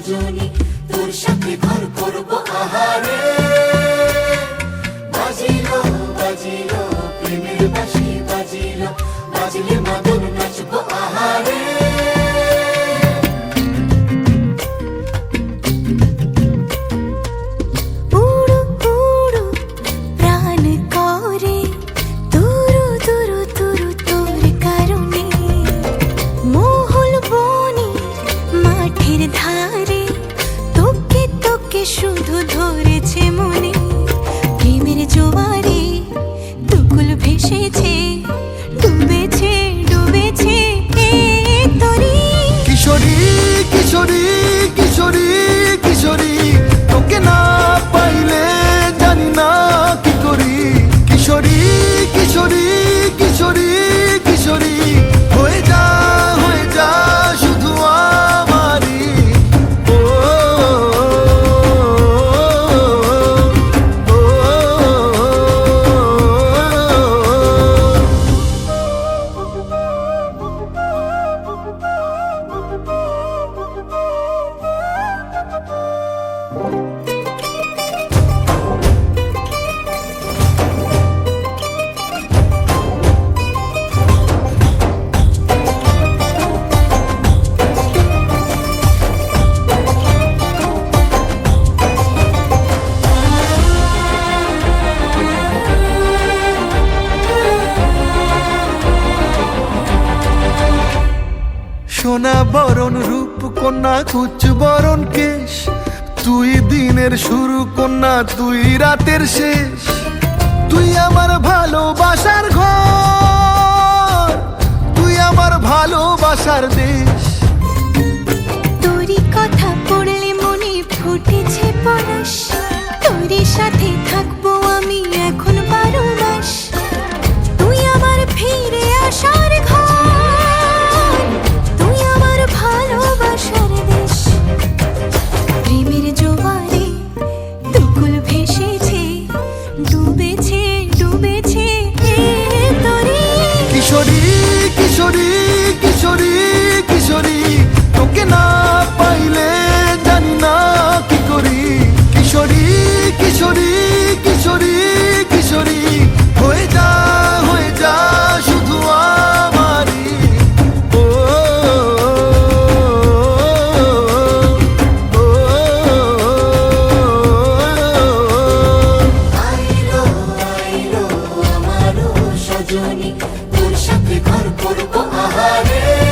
সজনী, তোর সাথে ঘর করব আহারে। বাজিলো বাজিলো প্রেমের বাঁশি, বাজিলো বাজলে মাদল নাচব আহারে। শুধু ধরেছে মনে প্রেমের জোয়ারে, দুকুল ভেসেছে, ডুবেছে ডুবেছে তরি। কিশোরী কিশোরী কিশোরী কিশোরী, তোকে না পাইলে জানি না কি করি। কিশোরী কিশোরী কিশোরী কিশোরী, হয়ে যা শুধু আমারই। ও সোনা বরণ রূপ কন্যা, কুচ বরণ কেশ, তুই দিনের শুরু কন্যা, তুই রাতের শেষ। তুই আমার ভালোবাসার ঘর, তুই আমার ভালোবাসার দেশ। তোরই কথা পড়লে মনে ফুটেছে পরশ, তোরই সাথে থাকবো আমি এখন 12 মাস। তুই আমার ফিরে আসার ঘর, তুই আমার ভালোবাসার দেশ। প্রেমের জোয়ারে দুকুল ভেসেছে, ডুবেছে ডুবেছে তরি। কিশোরী কিশোরী কিশোরী কিশোরী, তোকে না পাইলে জানি না কি করি। কিশোরী কিশোরী কিশোরী কিশোরী, হয়ে যা শুধু আমারই। ও আইলো আইলো আমারও সজনী, তোর সাথে ঘর করব আহারে।